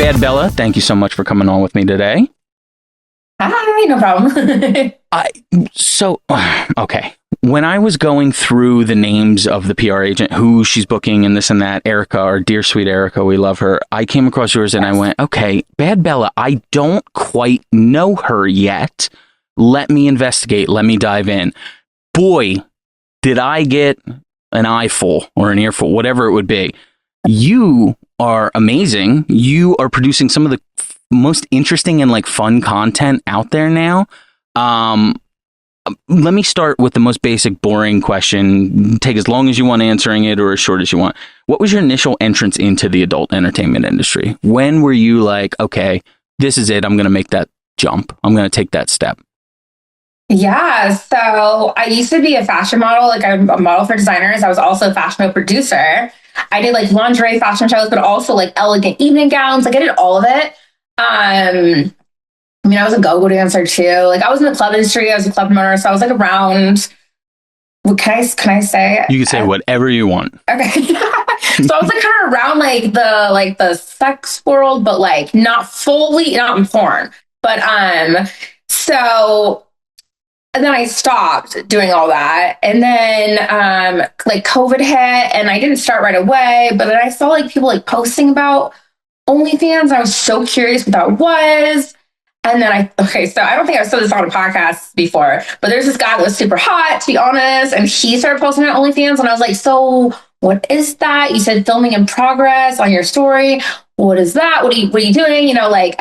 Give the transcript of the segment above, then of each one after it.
Bad Bella, thank you so much for coming on with me today. Hi, no problem. Okay. When I was going through the names of the PR agent, who she's booking and this and that, Erica, our dear sweet Erica, we love her. I came across yours and I went, okay, Bad Bella, I don't quite know her yet. Let me investigate. Let me dive in. Boy, did I get an eyeful or an earful, whatever it would be. You are amazing. You are producing some of the most interesting and like fun content out there now. Let me start with the most basic, boring question. Take as long as you want answering it or as short as you want. What was your initial entrance into the adult entertainment industry? When were you like, okay, this is it. I'm going to make that jump. I'm going to take that step. Yeah, so I used to be a fashion model. Like I'm a model for designers. I was also a fashion producer. I did like lingerie fashion shows, but also like elegant evening gowns. Like I did all of it. I mean, I was a go-go dancer too. Like I was in the club industry. I was a club promoter, so I was like around. What can I say? You can say whatever you want. Okay. So I was like kind of around like the sex world, but like not fully, not in porn. But so and then I stopped doing all that, and then like COVID hit, and I didn't start right away. But then I saw like people like posting about OnlyFans. And I was so curious what that was. And then so I don't think I've said this on a podcast before, but there's this guy that was super hot, to be honest, and he started posting on OnlyFans, and I was like, so what is that? You said filming in progress on your story. What is that? What are you doing? You know, like,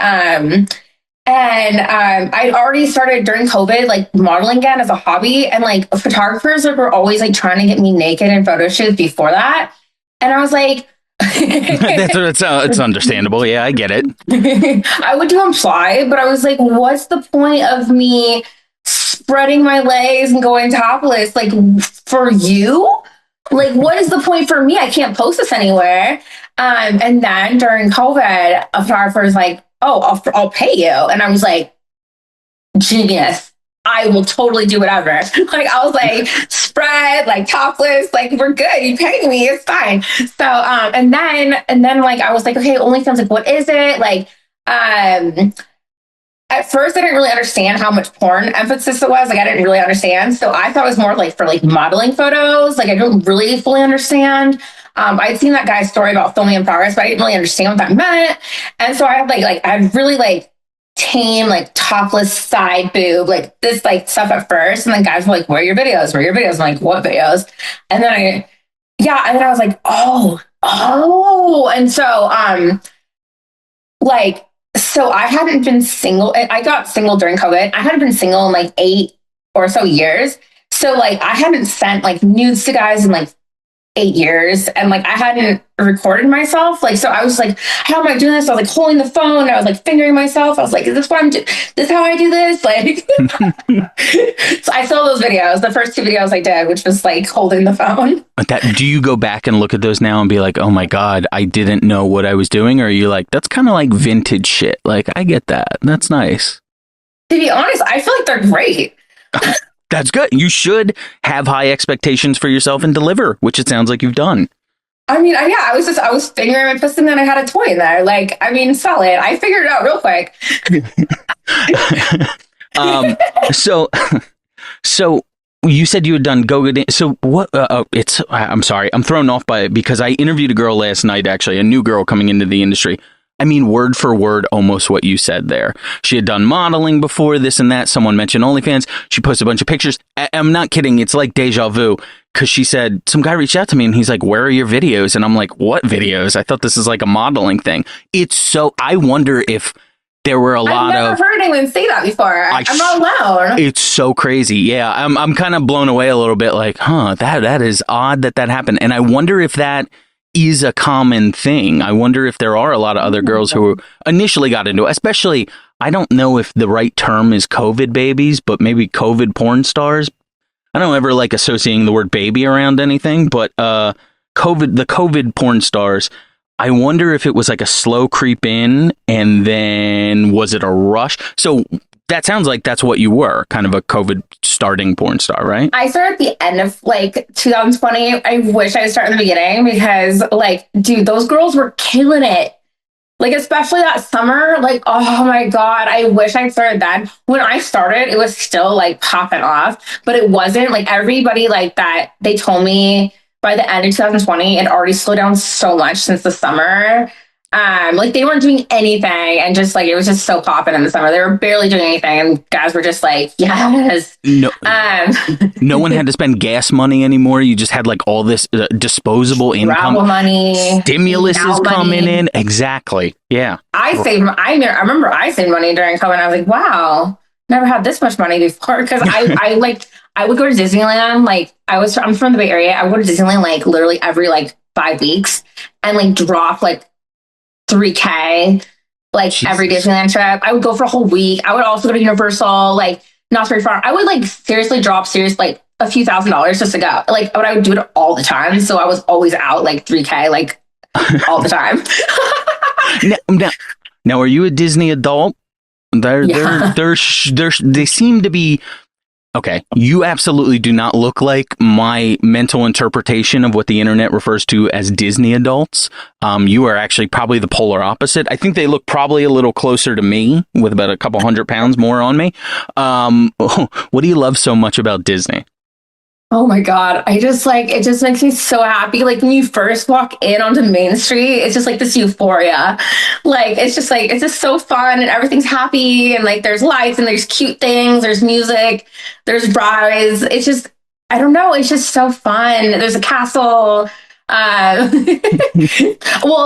I'd already started during COVID, like modeling again as a hobby, and like photographers like were always like trying to get me naked in photo shoots before that. And I was like, it's understandable. Yeah, I get it. I would do imply, but I was like, what's the point of me spreading my legs and going topless? Like for you? Like, what is the point for me? I can't post this anywhere. And then during COVID, a photographer was like, oh, I'll pay you. And I was like, genius. I will totally do whatever. Like, I was like, spread, like topless, like we're good. You pay me, it's fine. So, and then like, I was like, okay, OnlyFans, like, what is it? Like, at first I didn't really understand how much porn emphasis it was. Like, I didn't really understand. So I thought it was more like for like modeling photos. Like, I don't really fully understand. I'd seen that guy's story about filming in progress, but I didn't really understand what that meant. And so I had I had really like tame, like topless side boob, like this like stuff at first. And then guys were like, where are your videos? Where are your videos? I'm like, what videos? And then I was like, oh. And so, so I hadn't been single. I got single during COVID. I hadn't been single in like 8 or so years. So like I hadn't sent like nudes to guys in like 8 years, and like I hadn't recorded myself. Like, so I was like, how am I doing this? I was like holding the phone. I was like fingering myself. I was like, is this what I'm doing? This is how I do this? Like, so I saw those videos, the first 2 videos I did, which was like holding the phone. Do you go back and look at those now and be like, oh my God, I didn't know what I was doing? Or are you like, that's kind of like vintage shit. Like, I get that. That's nice. To be honest, I feel like they're great. That's good. You should have high expectations for yourself and deliver, which it sounds like you've done. I mean, I was fingering my pussy and then I had a toy in there. Like, I mean, solid. I figured it out real quick. So you said you had done go-go dance. So what, I'm sorry, I'm thrown off by it because I interviewed a girl last night, actually, a new girl coming into the industry. I mean, word for word, almost what you said there. She had done modeling before, this and that. Someone mentioned OnlyFans. She posted a bunch of pictures. I'm not kidding. It's like deja vu, because she said, some guy reached out to me and he's like, where are your videos? And I'm like, what videos? I thought this is like a modeling thing. I wonder if there were a lot of... I've never heard anyone say that before. I'm not alone. It's so crazy. Yeah, I'm kind of blown away a little bit, like, that is odd that happened. And I wonder if that is a common thing. I wonder if there are a lot of other girls who initially got into it, especially, I don't know if the right term is COVID babies, but maybe COVID porn stars. I don't ever like associating the word baby around anything, but the COVID porn stars, I wonder if it was like a slow creep in and then was it a rush? So that sounds like that's what you were, kind of a COVID starting porn star, right? I started at the end of like 2020. I wish I started in the beginning because like, dude, those girls were killing it. Like, especially that summer, like, oh my God, I wish I'd started then. When I started, it was still like popping off, but it wasn't like everybody like that. They told me by the end of 2020, it already slowed down so much since the summer. Like they weren't doing anything and just like it was just so popping in the summer. They were barely doing anything and guys were just like, yes. No, no one had to spend gas money anymore. You just had like all this disposable income. Travel money. Stimulus is coming in. Exactly. Yeah. I remember I saved money during COVID. I was like, wow, never had this much money before. Cause I would go to Disneyland. Like I'm from the Bay Area. I would go to Disneyland like literally every like 5 weeks and like drop like $3,000 like Jesus. Every Disneyland trip. I would go for a whole week. I would also go to Universal, like not very far. I would like seriously drop like a few $1,000s just to go. Like, but I would do it all the time. So I was always out like $3,000 like all the time. Now, are you a Disney adult? They seem to be. Okay, you absolutely do not look like my mental interpretation of what the internet refers to as Disney adults. You are actually probably the polar opposite. I think they look probably a little closer to me with about a couple 100 pounds more on me. What do you love so much about Disney? Oh my God. It just makes me so happy. Like when you first walk in onto Main Street, it's just like this euphoria. Like, it's just so fun and everything's happy. And like, there's lights and there's cute things. There's music, there's rides. It's just, I don't know. It's just so fun. There's a castle. Well,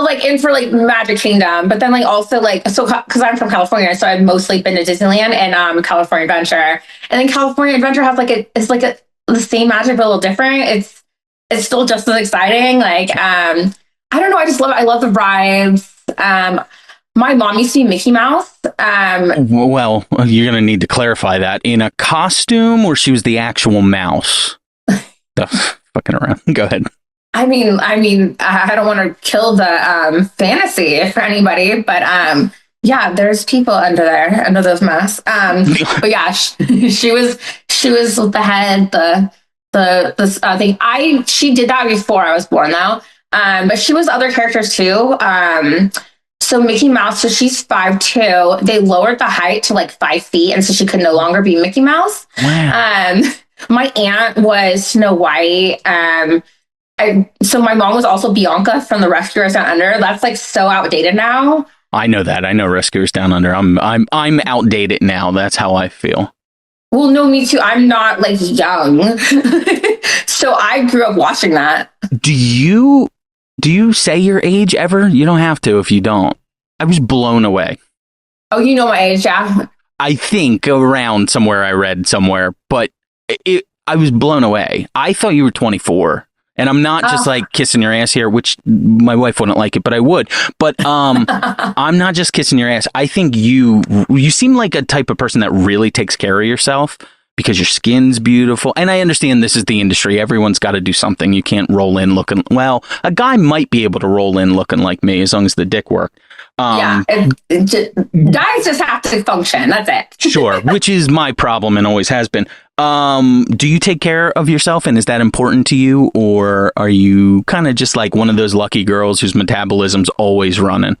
like in for like Magic Kingdom, but then like also like, so cause I'm from California. So I've mostly been to Disneyland and California Adventure. And then California Adventure has the same magic, but a little different. It's still just as exciting. Like, I don't know. I just love it. I love the rides. My mom used to be Mickey Mouse. Well, you're going to need to clarify that. In a costume or she was the actual mouse? Fucking around. Go ahead. I mean, I don't want to kill the fantasy for anybody, but yeah, there's people under there, under those masks. But yeah, she was the head, the thing. She did that before I was born though. But she was other characters too. So Mickey Mouse, so she's 5'2". They lowered the height to like 5 feet, and so she could no longer be Mickey Mouse. Wow. My aunt was Snow White. So my mom was also Bianca from the Rescuers Down Under. That's like so outdated now. I know that. I know Rescuers Down Under. I'm outdated now. That's how I feel. Well, no, me too. I'm not like young. So I grew up watching that. Do you say your age ever? You don't have to if you don't. I was blown away. Oh, you know my age, yeah. I think around somewhere I read somewhere, but I was blown away. I thought you were 24. And I'm not just like kissing your ass here, which my wife wouldn't like it, but I would. But I'm not just kissing your ass. I think you seem like a type of person that really takes care of yourself because your skin's beautiful. And I understand this is the industry. Everyone's got to do something. You can't roll in looking, well, a guy might be able to roll in looking like me as long as the dick worked. Guys just have to function. That's it. Sure, which is my problem and always has been. Do you take care of yourself and is that important to you? Or are you kind of just like one of those lucky girls whose metabolism's always running?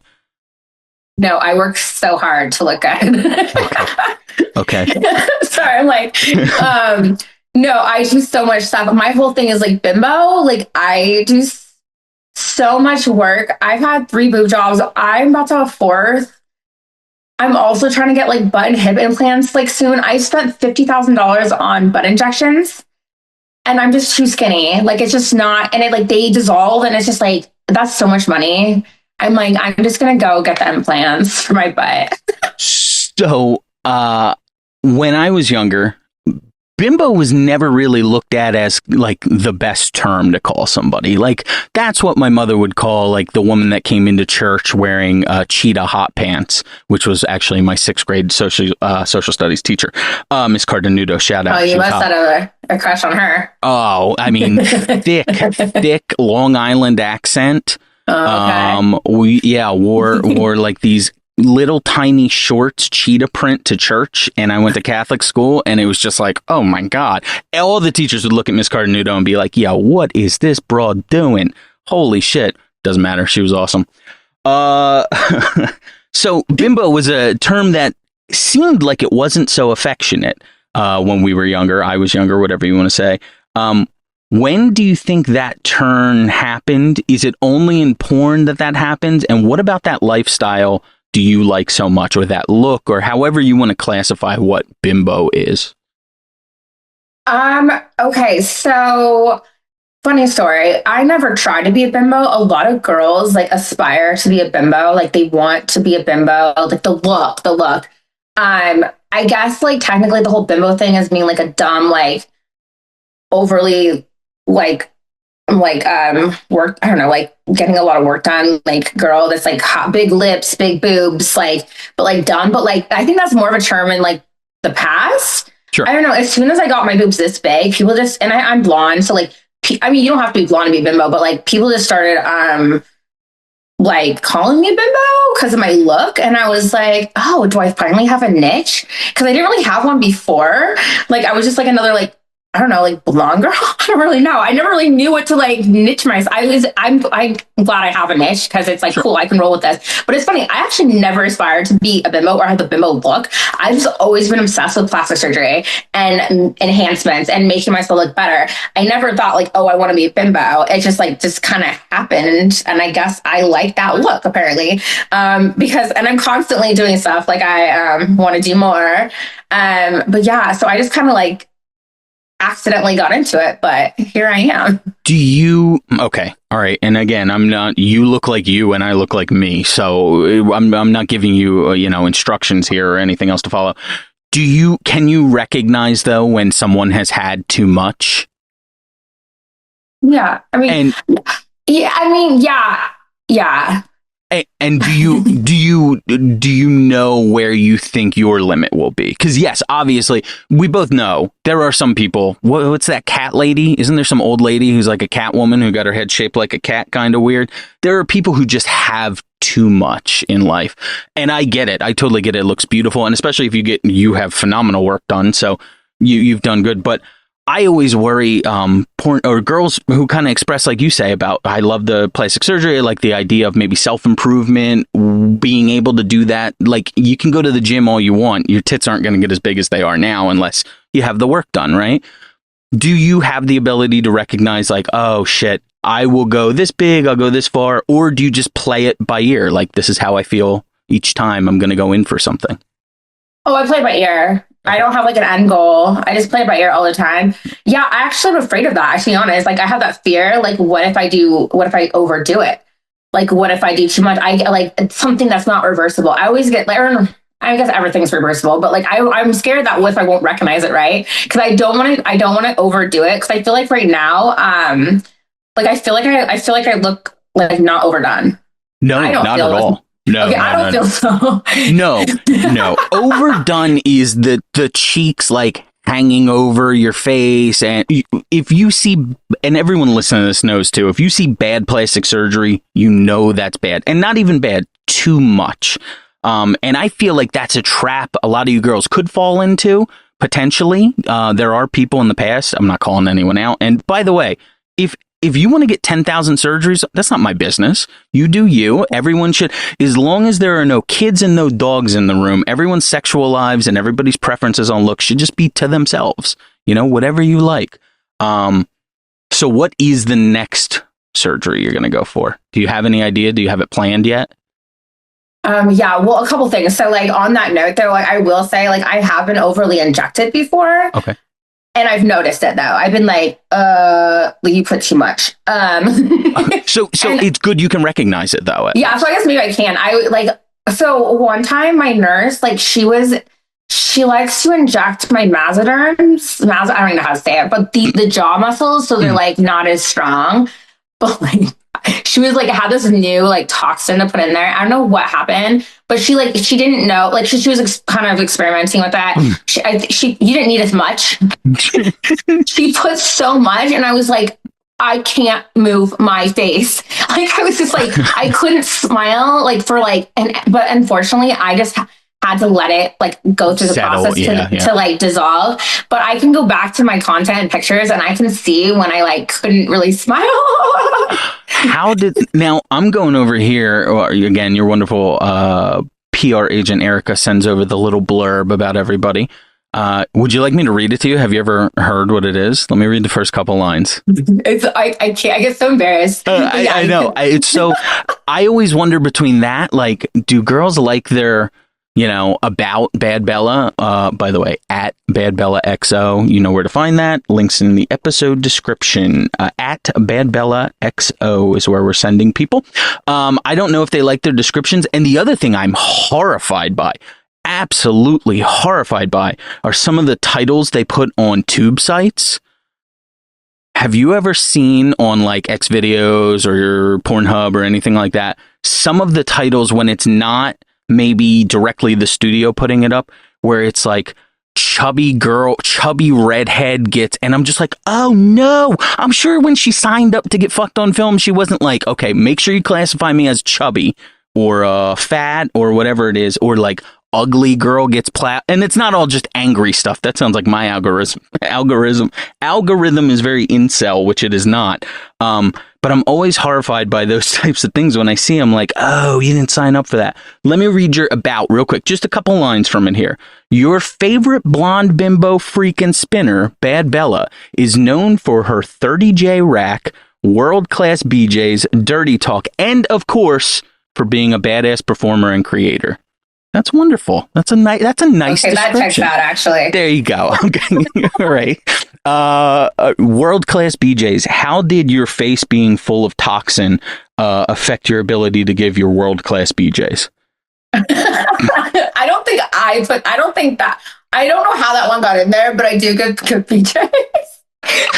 No, I work so hard to look good. Okay. Sorry, I'm like, no, I do so much stuff. My whole thing is like bimbo. Like I do so much work. I've had 3 boob jobs. I'm about to have a 4th. I'm also trying to get like butt and hip implants like soon. I spent $50,000 on butt injections and I'm just too skinny. Like it's just not, and it like they dissolve and it's just like, that's so much money. I'm like, I'm just going to go get the implants for my butt. So, when I was younger, bimbo was never really looked at as like the best term to call somebody. Like that's what my mother would call like the woman that came into church wearing cheetah hot pants, which was actually my 6th grade social studies teacher, Miss Cardenudo. Shout out. Oh, you must have a crush on her. Oh, I mean, thick Long Island accent. Oh, okay. We wore like these little tiny shorts, cheetah print to church, and I went to Catholic school, and it was just like, oh my God. All the teachers would look at Miss Cardenudo and be like, yeah, what is this broad doing? Holy shit. Doesn't matter. She was awesome. Uh, so bimbo was a term that seemed like it wasn't so affectionate when we were younger. I was younger, whatever you want to say. When do you think that turn happened? Is it only in porn that happens? And what about that lifestyle do you like so much, or that look, or however you want to classify what bimbo is? Okay, so funny story. I never tried to be a bimbo. A lot of girls like aspire to be a bimbo, like they want to be a bimbo, like the look. I guess like technically the whole bimbo thing is being like a dumb, like overly like work, I don't know, like getting a lot of work done, like girl that's like hot, big lips, big boobs, like but like dumb. But like I think that's more of a term in like the past. Sure. I don't know. As soon as I got my boobs this big, people just and I'm blonde, so like I mean you don't have to be blonde to be bimbo, but like people just started like calling me bimbo because of my look, and I was like, oh, do I finally have a niche? Because I didn't really have one before. Like I was just like another like I don't know, like blonde girl. I don't really know. I never really knew what to like niche myself. I'm glad I have a niche because it's like Sure. cool. I can roll with this. But it's funny. I actually never aspired to be a bimbo or have the bimbo look. I've just always been obsessed with plastic surgery and enhancements and making myself look better. I never thought like, oh, I want to be a bimbo. It just kind of happened, and I guess I like that look apparently because and I'm constantly doing stuff like I want to do more. But yeah, so I just kind of like accidentally got into it, but here I am. Do you okay? All right. And again, I'm not. You look like you, and I look like me. So I'm not giving you instructions here or anything else to follow. Can you recognize though when someone has had too much? Yeah, I mean, And yeah. And do you know where you think your limit will be? Because yes, obviously, we both know there are some people. What's that cat lady? Isn't there some old lady who's like a cat woman who got her head shaped like a cat, kind of weird? There are people who just have too much in life, and I get it. I totally get it. It looks beautiful, and especially if you have phenomenal work done, so you've done good. But I always worry porn or girls who kind of express like you say about I love the plastic surgery, like the idea of maybe self-improvement, being able to do that. Like you can go to the gym all you want. Your tits aren't going to get as big as they are now unless you have the work done, right? Do you have the ability to recognize like, oh shit, I will go this big, I'll go this far, or do you just play it by ear? Like this is how I feel each time I'm going to go in for something. Oh, I play by ear. I don't have like an end goal. I just play by ear all the time. Yeah, I actually am afraid of that, to be honest. Like I have that fear. Like what if I overdo it? Like what if I do too much? I like it's something that's not reversible. I always get like, I guess everything's reversible, but like I'm scared that what if I won't recognize it, right? Because I don't want to overdo it. Because I feel like right now, like I feel like I look like not overdone. No, not at all. No, okay, I don't feel so. No. Overdone is the cheeks like hanging over your face, and if you see, and everyone listening to this knows too, if you see bad plastic surgery, you know that's bad, and not even bad, too much. And I feel like that's a trap a lot of you girls could fall into potentially. There are people in the past. I'm not calling anyone out. And by the way, if you want to get 10,000 surgeries, that's not my business. You do you. Everyone should, as long as there are no kids and no dogs in the room, everyone's sexual lives and everybody's preferences on looks should just be to themselves. Whatever you like. So what is the next surgery you're going to go for? Do you have any idea? Do you have it planned yet? Yeah, well, a couple things. So like on that note though, like I will say like I have been overly injected before. Okay. And I've noticed it though. I've been like, you put too much. So it's good you can recognize it though. Yeah, so I guess maybe I can. So one time my nurse, like she likes to inject my mesoderms. I don't even know how to say it, but the jaw muscles, so they're like not as strong. But like she was like had this new like toxin to put in there. I don't know what happened, but she didn't know. Like she was kind of experimenting with that. You didn't need as much. She put so much, and I was like, I can't move my face. Like I was just like I couldn't smile like for like but unfortunately I just had to let it like go through the Settle, process to like dissolve. But I can go back to my content and pictures and I can see when I like couldn't really smile. Now I'm going over here, or again, your wonderful PR agent Erica sends over the little blurb about everybody. Would you like me to read it to you? Have you ever heard what it is? Let me read the first couple lines. I can't. I get so embarraed. I know. It's so. I always wonder between that. Like, do girls like their, about Bad Bella? By the way, at Bad Bella XO. You know where to find that. Links in the episode description. At Bad Bella XO is where we're sending people. I don't know if they like their descriptions. And the other thing I'm horrified by. Absolutely horrified by are some of the titles they put on tube sites. Have you ever seen on like X videos or your Pornhub or anything like that, some of the titles when it's not maybe directly the studio putting it up, where it's like chubby redhead gets, and I'm just like, oh no, I'm sure when she signed up to get fucked on film, she wasn't like, okay, make sure you classify me as chubby or fat or whatever it is, or like ugly girl gets and it's not all just angry stuff. That sounds like my algorithm is very incel, which it is not. But I'm always horrified by those types of things when I see them. Like, oh, you didn't sign up for that. Let me read your about real quick. Just a couple lines from it here. Your favorite blonde bimbo freaking spinner, Bad Bella, is known for her 30J rack, world-class BJs, dirty talk, and of course for being a badass performer and creator. That's wonderful. That's a nice description. That checks out, actually. There you go. Okay. All right. World-class BJs. How did your face being full of toxin affect your ability to give your world-class BJs? I don't know how that one got in there, but I do good BJs.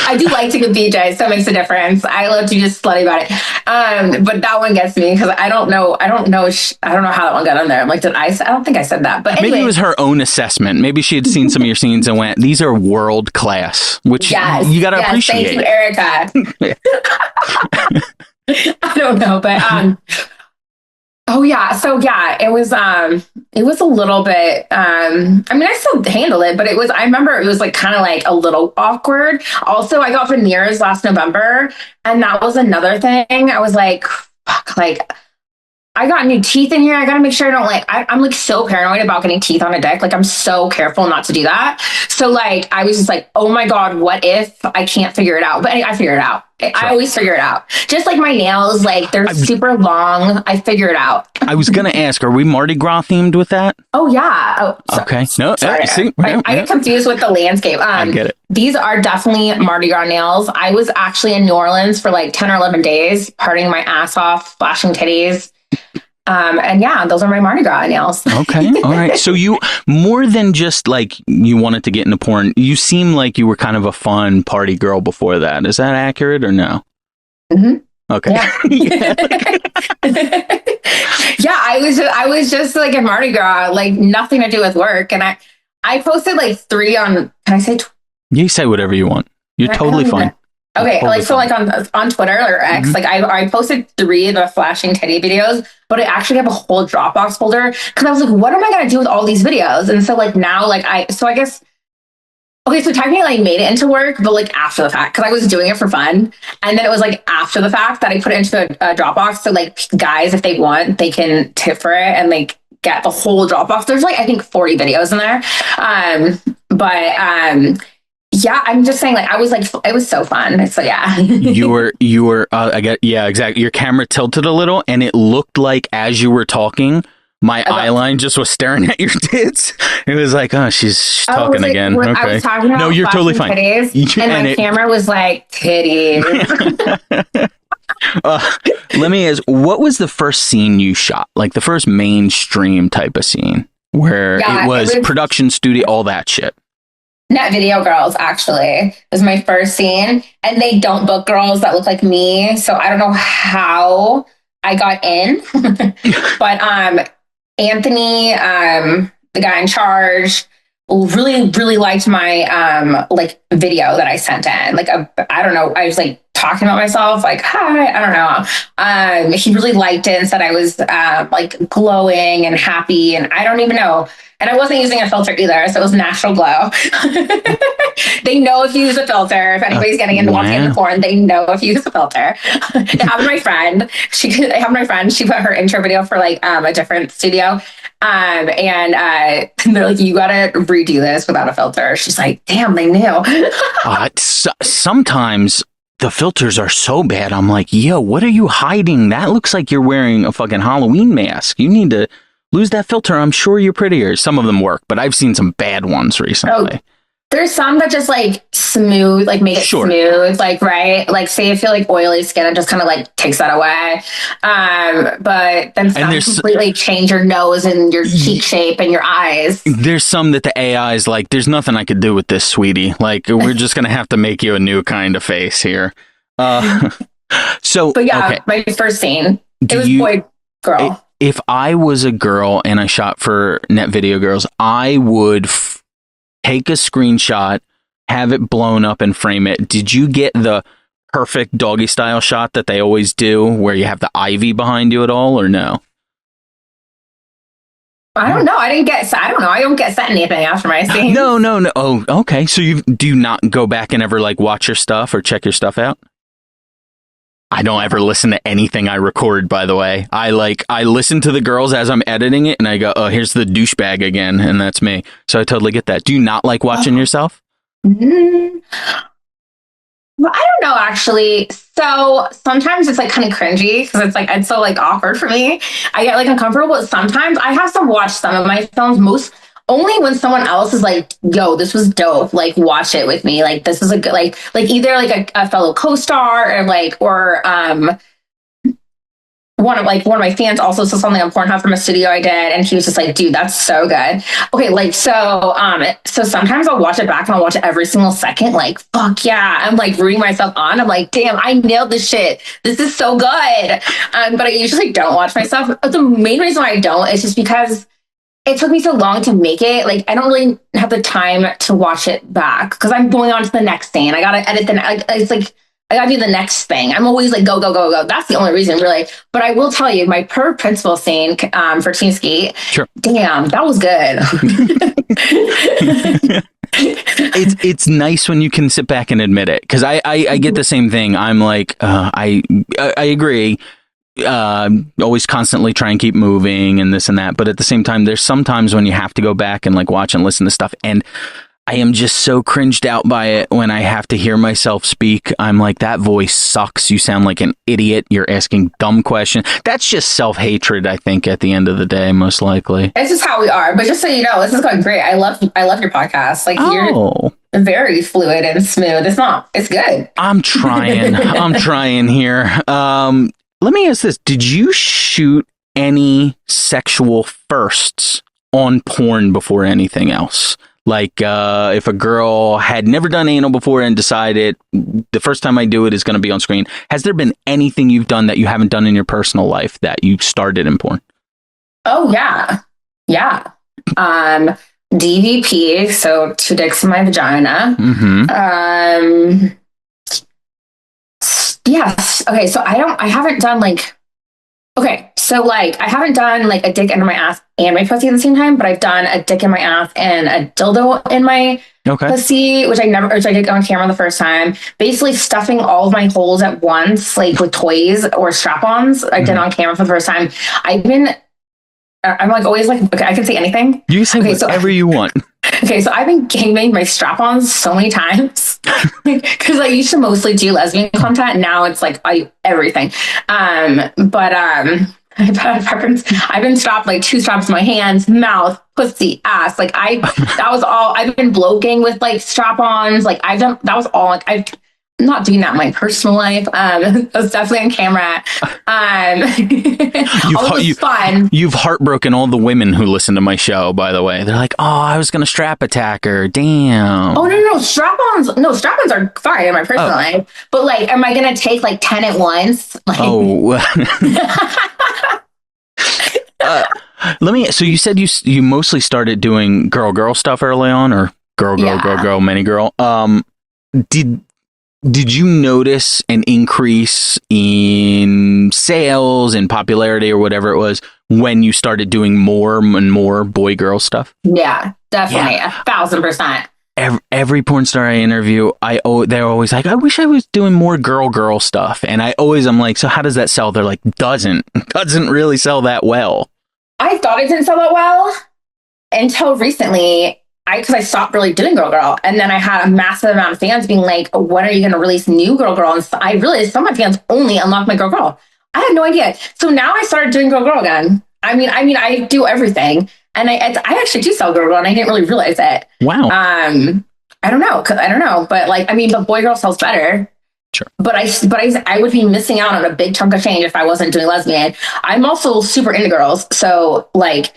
I do like to get BJs, so it makes a difference. I love to be just slutty about it. But that one gets me because I don't know how that one got on there. I'm like, I don't think I said that. But anyway. Maybe it was her own assessment. Maybe she had seen some of your scenes and went, these are world class, which you got to appreciate. Thanks, Erica. I don't know, but oh yeah. So yeah, it was a little bit, I mean, I still handle it, but I remember it was like kind of like a little awkward. Also, I got veneers last November, and that was another thing. I was like, fuck, like I got new teeth in here. I got to make sure I don't I'm like so paranoid about getting teeth on a dick. Like I'm so careful not to do that. So like, I was just like, oh my God, what if I can't figure it out? But I figure it out. Sure. I always figure it out. Just like my nails, like they're super long. I figure it out. I was going to ask, are we Mardi Gras themed with that? Oh yeah. Oh, okay. No, sorry. I get confused with the landscape. I get it. These are definitely Mardi Gras nails. I was actually in New Orleans for like 10 or 11 days, partying my ass off, flashing titties. And yeah, those are my Mardi Gras nails. Okay. All right. So you, more than just like you wanted to get into porn, you seem like you were kind of a fun party girl before that. Is that accurate or no? Mm-hmm. Okay. Yeah. Yeah, I was just like in Mardi Gras, like nothing to do with work. And I posted like 3 on, can I say? You say whatever you want. You're totally fine. Okay, like so, like on Twitter or X, like I posted 3 of the flashing titty videos, but I actually have a whole Dropbox folder because I was like, what am I gonna do with all these videos? And so like now, like I guess, okay, so technically I made it into work, but like after the fact, because I was doing it for fun, and then it was like after the fact that I put it into a Dropbox, so like guys, if they want, they can tip for it and like get the whole Dropbox. There's like I think 40 videos in there, yeah, I'm just saying, like, I was like, it was so fun. So yeah. you were, I get, yeah, exactly. Your camera tilted a little and it looked like as you were talking, my eye line just was staring at your tits. It was like, oh, she's talking again. Okay. I was talking about you're totally fine. Titties, and my camera was like, titties. Let me ask, what was the first scene you shot? Like the first mainstream type of scene where it was production studio, all that shit. Net Video Girls, actually, was my first scene. And they don't book girls that look like me. So I don't know how I got in. But Anthony, the guy in charge, really, really liked my like video that I sent in. Like, I don't know, I was like talking about myself, like, hi, I don't know. He really liked it and said I was like glowing and happy, and I don't even know. And I wasn't using a filter either, so it was natural glow. They know if you use a filter. If anybody's getting into watching into porn, they know if you use a filter. It happened to my friend. She put her intro video for like a different studio. And they're like, you gotta redo this without a filter. She's like, damn, they knew. Sometimes the filters are so bad. I'm like, yo, what are you hiding? That looks like you're wearing a fucking Halloween mask. You need to lose that filter. I'm sure you're prettier. Some of them work, but I've seen some bad ones recently. Oh, there's some that just like smooth, like make it smooth, like, right? Like say if you like oily skin, it just kind of like takes that away. But then some completely change your nose and your cheek shape and your eyes. There's some that the AI is like, there's nothing I could do with this, sweetie. Like, we're just going to have to make you a new kind of face here. So, but yeah, my first scene, it was boy, girl. If I was a girl and I shot for Net Video Girls, I would take a screenshot, have it blown up and frame it. Did you get the perfect doggy style shot that they always do where you have the ivy behind you at all, or no? I don't know. I don't get sent anything after my scene. No. Oh, okay. So do you not go back and ever like watch your stuff or check your stuff out? I don't ever listen to anything I record, by the way. I listen to the girls as I'm editing it and I go, oh, here's the douchebag again. And that's me. So I totally get that. Do you not like watching yourself? Well, I don't know, actually. So sometimes it's like kind of cringy because it's so like awkward for me. I get like uncomfortable, but sometimes I have to watch some of my films only when someone else is like, yo, this was dope. Like, watch it with me. Like, this is a good, like either like a fellow co-star or one of my fans also saw something on Pornhub from a studio I did, and he was just like, dude, that's so good. Okay, like, so sometimes I'll watch it back and I'll watch it every single second, like, fuck yeah. I'm like rooting myself on. I'm like, damn, I nailed this shit. This is so good. But I usually don't watch myself. The main reason why I don't is just because it took me so long to make it. Like, I don't really have the time to watch it back because I'm going on to the next thing. I gotta edit it's like I gotta do the next thing. I'm always like go. That's the only reason, really. But I will tell you, my per principal scene for Team Skeet. Sure. Damn, that was good. It's nice when you can sit back and admit it, because I get the same thing. I'm like, I agree. Always constantly try and keep moving and this and that, but at the same time there's sometimes when you have to go back and like watch and listen to stuff, and I am just so cringed out by it when I have to hear myself speak. I'm like, that voice sucks, you sound like an idiot, you're asking dumb questions. That's just self-hatred, I think, at the end of the day, most likely. It's just how we are. But just so you know, this is going great. I love your podcast. Like, you're very fluid and smooth. It's good. I'm trying here. Let me ask this. Did you shoot any sexual firsts on porn before anything else? Like, if a girl had never done anal before and decided the first time I do it is going to be on screen, has there been anything you've done that you haven't done in your personal life that you started in porn? Oh, yeah. Yeah. DVP, so 2 dicks in my vagina. Mm-hmm. Yes. Okay. So I haven't done like, okay. So like, I haven't done like a dick in my ass and my pussy at the same time, but I've done a dick in my ass and a dildo in my pussy, which I did on camera the first time. Basically stuffing all of my holes at once, like with toys or strap-ons. I did on camera for the first time. I'm like always like, okay, I can say anything. You say whatever you want. Okay, so I've been gangbanged my strap-ons so many times because I used to mostly do lesbian content. Now it's like everything. I've been strapped like 2 straps in my hands, mouth, pussy, ass. Like that was all. I've been blow gang with like strap-ons. Like that was all. Like I'm not doing that in my personal life. That was definitely on camera. Fun. You've heartbroken all the women who listen to my show, by the way. They're like, oh, I was going to strap attack her. Damn. Oh, no. Strap-ons are fine in my personal life. But like, am I going to take like 10 at once? Like, so you said you mostly started doing girl stuff early on, or girl, mini girl. Did you notice an increase in sales and popularity or whatever it was when you started doing more and more boy-girl stuff? Yeah, definitely. Yeah. 1,000%. Every porn star I interview, they're always like, I wish I was doing more girl stuff. And I'm like, so how does that sell? They're like, doesn't really sell that well. I thought it didn't sell that well until recently. Because I stopped really doing girl. And then I had a massive amount of fans being like, when are you going to release new girl? And I realized some of my fans only unlock my girl. I had no idea. So now I started doing girl again. I mean, I do everything. And I actually do sell girl and I didn't really realize it. Wow. I don't know. But like, I mean, but boy girl sells better. Sure. But I would be missing out on a big chunk of change if I wasn't doing lesbian. I'm also super into girls. So like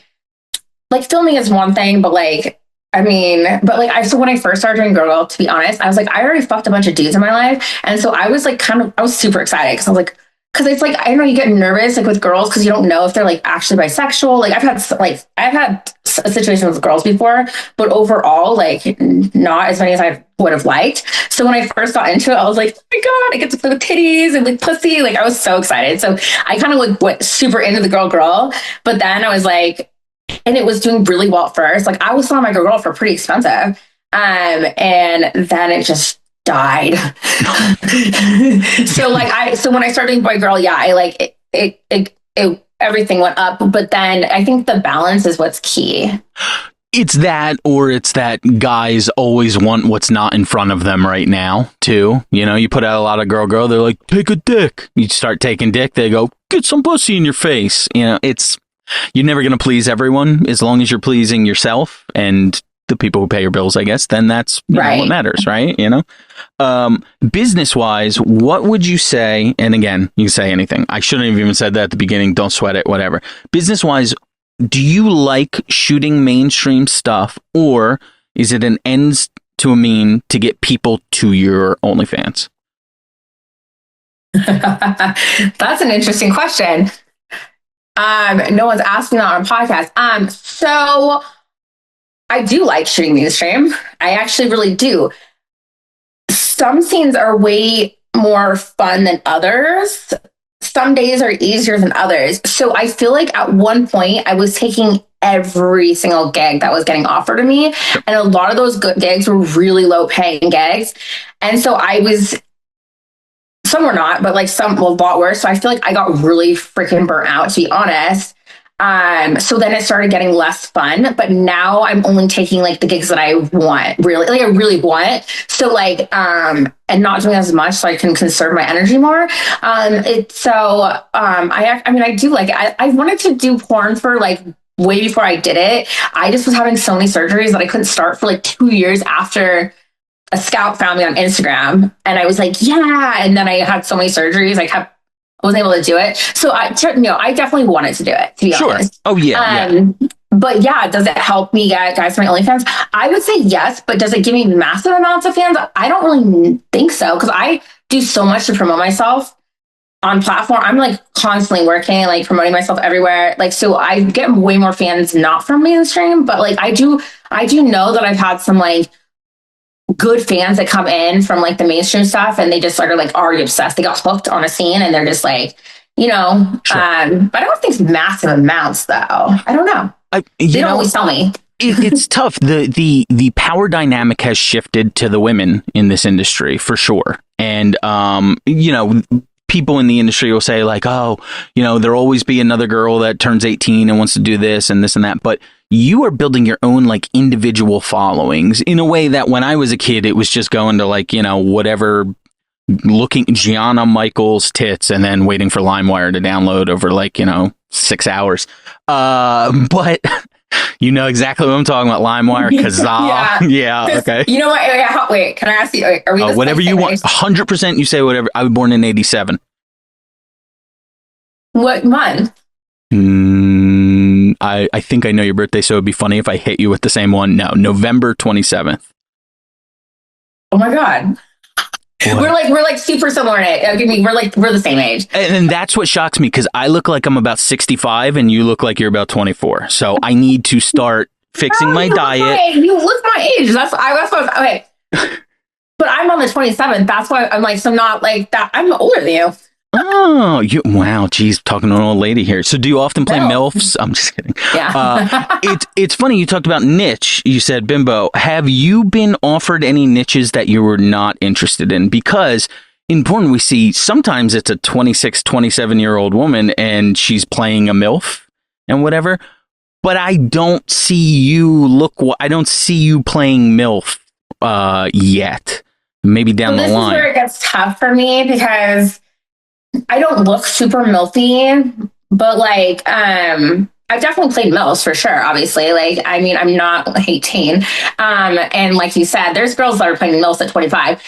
filming is one thing, but like, I mean, but like, so when I first started doing girl, to be honest, I was like, I already fucked a bunch of dudes in my life. And so I was like, I was super excited because I was like, because it's like, I don't know, you get nervous like with girls because you don't know if they're like actually bisexual. Like I've had situations with girls before, but overall, like not as many as I would have liked. So when I first got into it, I was like, oh my God, I get to play with titties and like pussy. Like I was so excited. So I kind of like went super into the girl. But then I was like, and it was doing really well at first. Like I was selling my girl for pretty expensive. And then it just died. So when I started doing boy girl, yeah, I like it everything went up. But then I think the balance is what's key. It's that, or it's that guys always want what's not in front of them right now, too. You know, you put out a lot of girl, they're like, take a dick. You start taking dick, they go, get some pussy in your face. You know, you're never going to please everyone. As long as you're pleasing yourself and the people who pay your bills, I guess, then that's right. What matters, right? You know, business wise, what would you say? And again, you can say anything. I shouldn't have even said that at the beginning. Don't sweat it, whatever. Business wise, do you like shooting mainstream stuff, or is it an ends to a mean to get people to your OnlyFans? That's an interesting question. No one's asking that on a podcast. So I do like shooting mainstream. I actually really do. Some scenes are way more fun than others. Some days are easier than others. So I feel like at one point I was taking every single gig that was getting offered to me. And a lot of those good gigs were really low paying gigs. And so some were not, but like some a lot worse. So I feel like I got really freaking burnt out, to be honest. So then it started getting less fun, but now I'm only taking like the gigs that I want, really, like I really want. So like, and not doing as much so I can conserve my energy more. I do like it. I wanted to do porn for like way before I did it. I just was having so many surgeries that I couldn't start for like 2 years after a scout found me on Instagram. And I was like, yeah. And then I had so many surgeries, I wasn't able to do it. So I definitely wanted to do it, to be honest. Oh yeah. But yeah, does it help me get guys from my OnlyFans? I would say yes, but does it give me massive amounts of fans? I don't really think so, because I do so much to promote myself on platform. I'm like constantly working, like promoting myself everywhere. Like, so I get way more fans not from mainstream, but like I do know that I've had some like good fans that come in from like the mainstream stuff, and they just are like already obsessed. They got hooked on a scene and they're just like, you know, sure. But I don't think it's massive amounts though. I don't know. They don't always tell me. It's tough. The power dynamic has shifted to the women in this industry for sure. And, you know, people in the industry will say like, oh, you know, there'll always be another girl that turns 18 and wants to do this and that. But you are building your own like individual followings in a way that when I was a kid, it was just going to like, you know, whatever, looking Gianna Michaels tits and then waiting for LimeWire to download over like, you know, 6 hours. But you know exactly what I'm talking about. LimeWire, Kazaa. Yeah. Okay. You know what? Wait, can I ask you? Are we whatever you want? 100%. You say whatever. I was born in 87. What month? I think I know your birthday, so it'd be funny if I hit you with the same one. No, November 27th. Oh my God. What? We're like super similar in it. We're the same age. And that's what shocks me, because I look like I'm about 65 and you look like you're about 24. So I need to start fixing my diet. You look my age. That's what okay. but I'm on the 27th. That's why I'm like, so not like that. I'm older than you. Oh, wow, geez, talking to an old lady here. So do you often play No. MILFs? I'm just kidding. Yeah. It's funny you talked about niche. You said bimbo. Have you been offered any niches that you were not interested in? Because in porn we see sometimes it's a 26, 27-year-old woman and she's playing a MILF and whatever. But I don't see you I don't see you playing MILF yet. Maybe down the line. This is where it gets tough for me because I don't look super milfy, but like I've definitely played MILFs for sure, obviously. Like, I mean, I'm not 18. And like you said, there's girls that are playing MILFs at 25.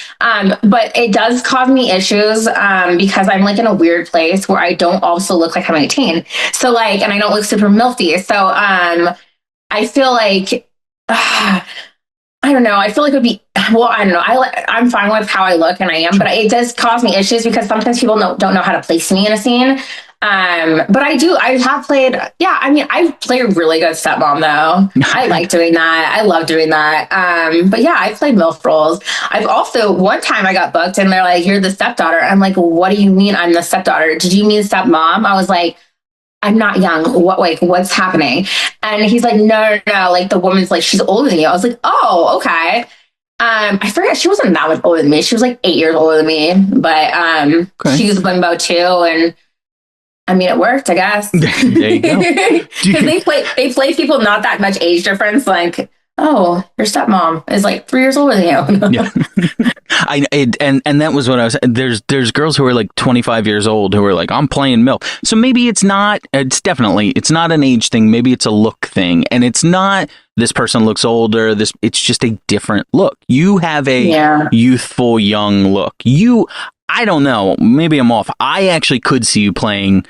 But it does cause me issues because I'm like in a weird place where I don't also look like I'm 18. So like, and I don't look super milfy. So I feel like I don't know. I feel like it would be, well, I don't know. I'm fine with how I look and I am, but it does cause me issues because sometimes people don't know how to place me in a scene. But I have played, yeah, I mean, I've played a really good stepmom though. I like doing that. I love doing that. But yeah, I've played MILF roles. I've also, one time I got booked and they're like, you're the stepdaughter. I'm like, what do you mean I'm the stepdaughter? Did you mean stepmom? I was like, I'm not young. What's happening? And he's like, no. Like the woman's like, she's older than you. I was like, oh, okay. I forget. She wasn't that much older than me. She was like 8 years older than me, but Okay. she was limbo too. And I mean, it worked, I guess. There you go. Because they play people not that much age difference. Like, oh, your stepmom is like 3 years older than you. Yeah. And that was what I was. There's girls who are like 25 years old who are like, I'm playing MILF. So maybe it's not an age thing. Maybe it's a look thing, and it's not this person looks older. It's just a different look. You have a youthful young look. I don't know. Maybe I'm off. I actually could see you playing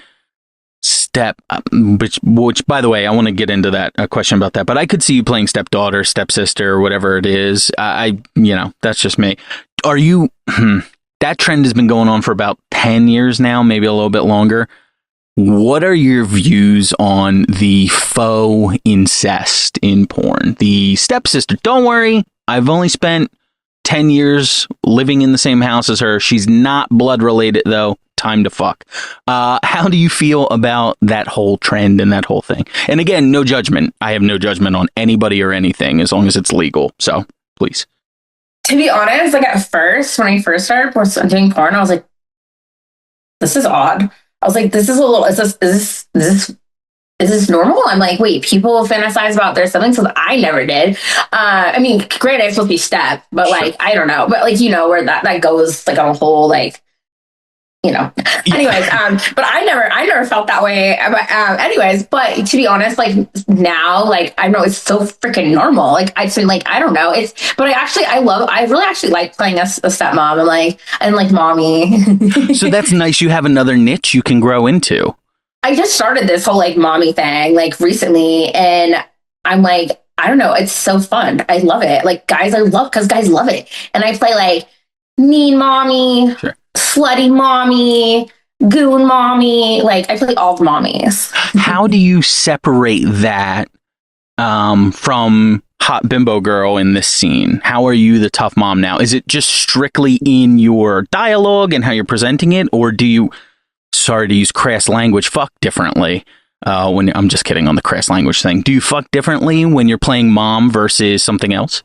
which by the way, I want to get into a question about that, but I could see you playing stepdaughter, stepsister, whatever it is. That's just me. Are you, that trend has been going on for about 10 years now, maybe a little bit longer. What are your views on the faux incest in porn? The stepsister, don't worry, I've only spent 10 years living in the same house as her. She's not blood related though. Time to fuck. How do you feel about that whole trend and that whole thing? And again, no judgment. I have no judgment on anybody or anything as long as it's legal. So please. To be honest, like at first, when I first started doing porn, I was like, this is odd. I was like, this is a little, is this normal? I'm like, wait, people fantasize about their siblings? So I never did. I mean, granted, it's supposed to be step, but like, I don't know. But like, where that goes like on a whole, like, anyways, but I never felt that way. But anyways, but to be honest, like now, like I know it's so freaking normal. Like I don't know. But I really actually like playing a stepmom and like mommy. So that's nice. You have another niche you can grow into. I just started this whole like mommy thing like recently, and I'm like, I don't know. It's so fun. I love it. Like guys love it. And I play like mean mommy. Sure. Slutty mommy, goon mommy, like I play all the mommies. How do you separate that from hot bimbo girl in this scene? How are you the tough mom now? Is it just strictly in your dialogue and how you're presenting it, or do you, sorry to use crass language, fuck differently? When I'm just kidding on the crass language thing. Do you fuck differently when you're playing mom versus something else?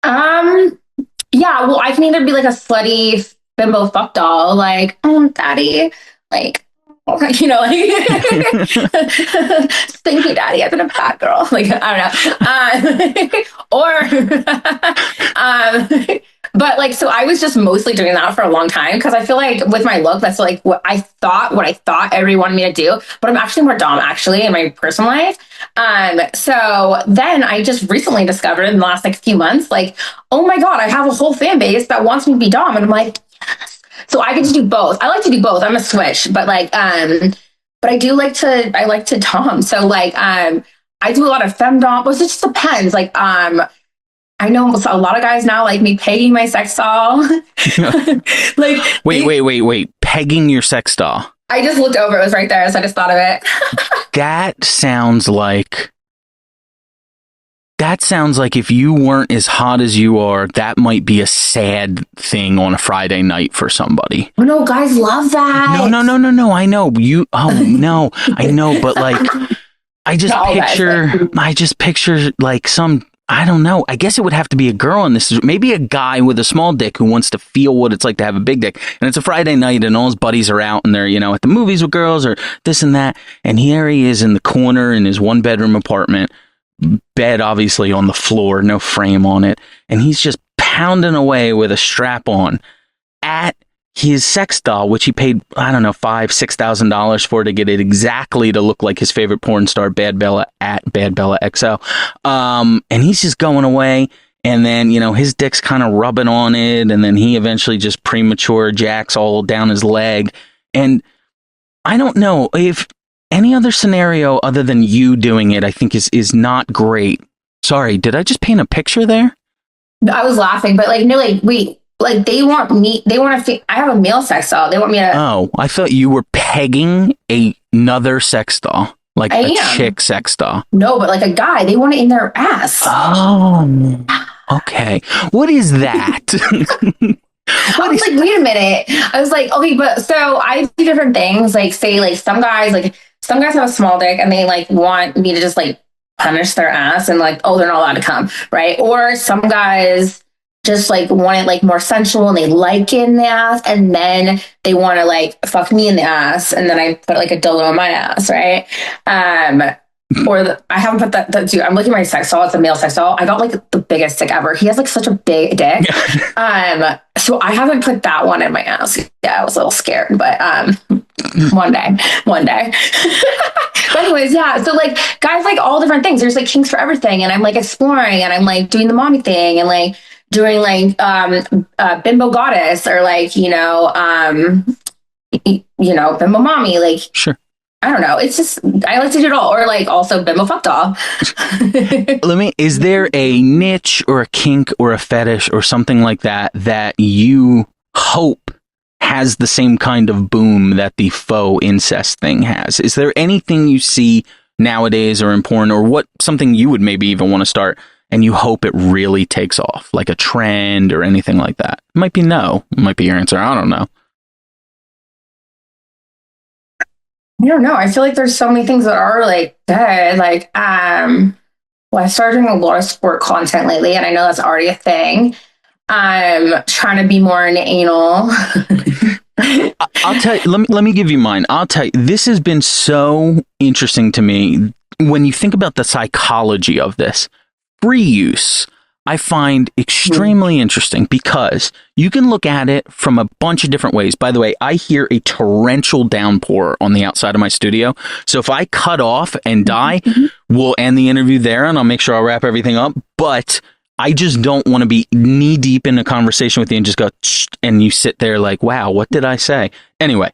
Yeah, well, I can either be like a slutty bimbo fuck doll, like, oh, daddy, like, like thank you, daddy, I've been a bad girl. Like, I don't know. But like, so I was just mostly doing that for a long time because I feel like with my look, that's like what I thought everyone wanted me to do. But I'm actually more dom in my personal life. So then I just recently discovered in the last like few months, like, oh my God, I have a whole fan base that wants me to be dom. And I'm like, yes. So I get to do both. I like to do both. I'm a switch, but like, but I like to dom. So like, I do a lot of femdom, but it just depends. Like, I know a lot of guys now like me pegging my sex doll. Like, wait. Pegging your sex doll. I just looked over. It was right there. So I just thought of it. That sounds like That sounds like if you weren't as hot as you are, that might be a sad thing on a Friday night for somebody. Oh no, guys love that. No. I know you. Oh no, I know. But like, I just No, guys, picture, like, I just picture like some. I don't know. I guess it would have to be a girl in this. Maybe a guy with a small dick who wants to feel what it's like to have a big dick. And it's a Friday night and all his buddies are out and they're, at the movies with girls or this and that. And here he is in the corner in his 1-bedroom apartment, bed obviously on the floor, no frame on it. And he's just pounding away with a strap on at his sex doll, which he paid, I don't know, $5,000-$6,000 for to get it exactly to look like his favorite porn star, Bad Bella at Bad Bella XL. And he's just going away. And then, his dick's kind of rubbing on it. And then he eventually just premature jacks all down his leg. And I don't know if any other scenario other than you doing it, I think is not great. Sorry, did I just paint a picture there? I was laughing, but like, no, like, wait. Like they want to. I have a male sex doll. They want me to. Oh, I thought you were pegging another sex doll, like a chick sex doll. No, but like a guy. They want it in their ass. Oh, okay. What is that? I was like, wait a minute. I was like, okay, but so I do different things. Like, say, like some guys have a small dick and they like want me to just like punish their ass and like, oh, they're not allowed to come, right? Or some guys just like want it like more sensual and they like it in the ass and then they want to like fuck me in the ass and then I put like a dildo in my ass, right? I haven't put that too. I'm looking at my sex doll. It's a male sex doll. I got like the biggest dick ever. He has like such a big dick. So I haven't put that one in my ass. Yeah, I was a little scared, but one day. But anyways, yeah. So like guys like all different things. There's like kinks for everything, and I'm like exploring, and I'm like doing the mommy thing, and like doing like bimbo goddess or like bimbo mommy. Like sure. I don't know. It's just I like to do it all, or like also bimbo fuck doll. Is there a niche or a kink or a fetish or something like that you hope has the same kind of boom that the faux incest thing has? Is there anything you see nowadays or in porn or something you would maybe even want to start and you hope it really takes off, like a trend or anything like that? It might be no. It might be your answer. I don't know. I don't know. I feel like there's so many things that are like good. Like, well, I started doing a lot of sport content lately, and I know that's already a thing. I'm trying to be more in anal. I'll tell you, let me give you mine. I'll tell you, this has been so interesting to me when you think about the psychology of this. Free use, I find extremely interesting because you can look at it from a bunch of different ways. By the way, I hear a torrential downpour on the outside of my studio. So if I cut off and die, we'll end the interview there and I'll make sure I'll wrap everything up. But I just don't want to be knee deep in a conversation with you and just go, and you sit there like, wow, what did I say? Anyway,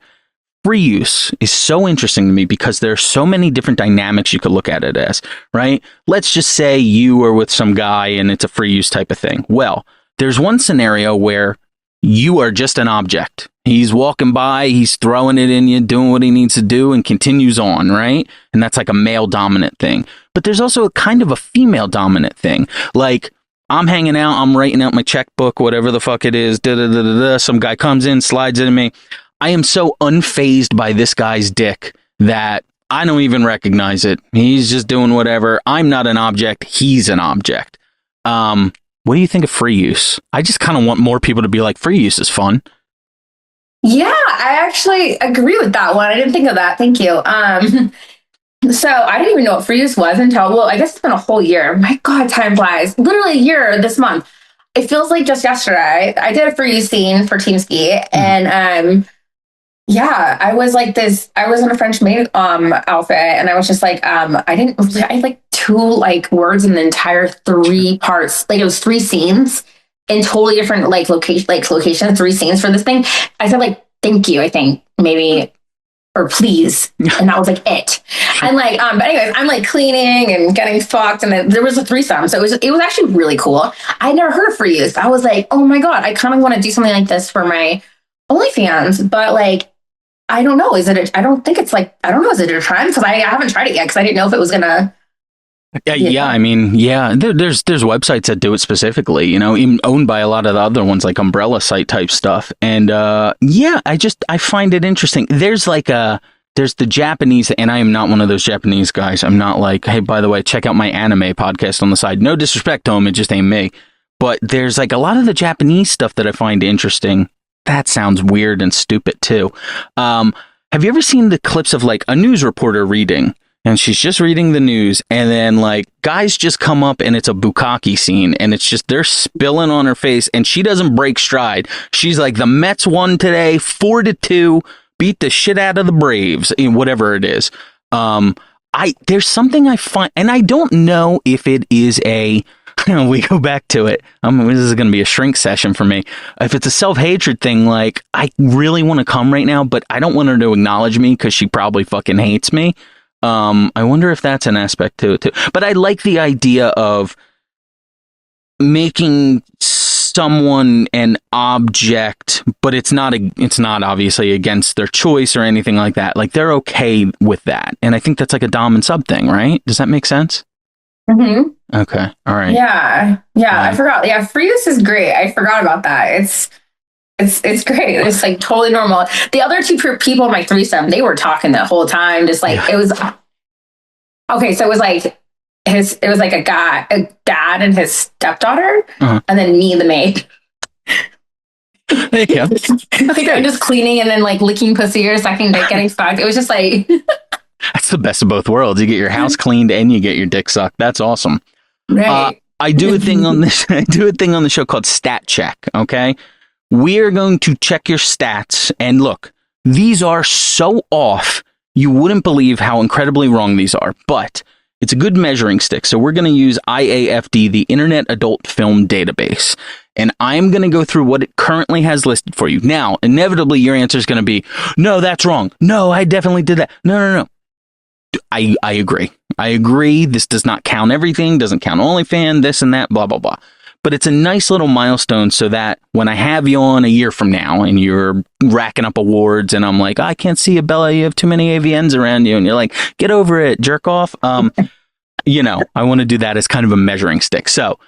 free use is so interesting to me because there are so many different dynamics you could look at it as, right? Let's just say you are with some guy and it's a free use type of thing. Well, there's one scenario where you are just an object. He's walking by, he's throwing it in you, doing what he needs to do and continues on, right? And that's like a male dominant thing. But there's also a kind of a female dominant thing. Like, I'm hanging out, I'm writing out my checkbook, whatever the fuck it is, some guy comes in, slides into me. I am so unfazed by this guy's dick that I don't even recognize it. He's just doing whatever. I'm not an object. He's an object. What do you think of free use? I just kind of want more people to be like, free use is fun. Yeah, I actually agree with that one. I didn't think of that. Thank you. So I didn't even know what free use was until, well, I guess it's been a whole year. My God, time flies. Literally a year this month. It feels like just yesterday. I did a free use scene for Team Ski, and yeah, I was like this. I was in a French maid outfit, and I was just like, I had like 2 like words in the entire 3 parts. Like it was 3 scenes in totally different locations. 3 scenes for this thing. I said like, thank you. I think maybe. Or please. And that was like it. And like, but anyways, I'm like cleaning and getting fucked. And then there was a threesome. So it was actually really cool. I never heard of free use. I was like, oh my God, I kind of want to do something like this for my OnlyFans. But like, I don't know. I don't know. Is it a trend? Because I haven't tried it yet. Because I didn't know if it was going to Yeah, I mean, there's websites that do it specifically, even owned by a lot of the other ones like umbrella site type stuff. And I find it interesting. There's the Japanese, and I am not one of those Japanese guys. I'm not like, hey, by the way, check out my anime podcast on the side. No disrespect to them, it just ain't me. But there's like a lot of the Japanese stuff that I find interesting. That sounds weird and stupid too. Have you ever seen the clips of like a news reporter reading? And she's just reading the news, and then like guys just come up and it's a bukkake scene, and it's just they're spilling on her face, and she doesn't break stride. She's like, the Mets won today 4-2, beat the shit out of the Braves, whatever it is. There's something I find, and I don't know if it is a we go back to it. This is going to be a shrink session for me. If it's a self-hatred thing, like I really want to come right now, but I don't want her to acknowledge me because she probably fucking hates me. I wonder if that's an aspect to it too. But I like the idea of making someone an object, but it's not obviously against their choice or anything like that. Like they're okay with that. And I think that's like a dom and sub thing, right? Does that make sense? Mm-hmm. Okay. All right. Yeah. I forgot. Yeah. Free use is great. I forgot about that. It's great. It's like totally normal. The other two people in my threesome, they were talking the whole time. Just like It was okay. So it was like a dad and his stepdaughter, and then me, the maid. There you go. Like I'm just cleaning and then like licking pussy or sucking dick, getting fucked. It was just like that's the best of both worlds. You get your house cleaned and you get your dick sucked. That's awesome. Right. I do a thing on this. I do a thing on the show called Stat Check. Okay. We are going to check your stats, and look, these are so off, you wouldn't believe how incredibly wrong these are, but it's a good measuring stick. So we're going to use IAFD, the Internet Adult Film Database, and I'm going to go through what it currently has listed for you. Now, inevitably, your answer is going to be, no, that's wrong. No, I definitely did that. No. I agree. I agree. This does not count everything, doesn't count OnlyFans, this and that, blah, blah, blah. But it's a nice little milestone so that when I have you on a year from now and you're racking up awards and I'm like, I can't see you, Bella, you have too many AVNs around you. And you're like, get over it, jerk off. I want to do that as kind of a measuring stick. So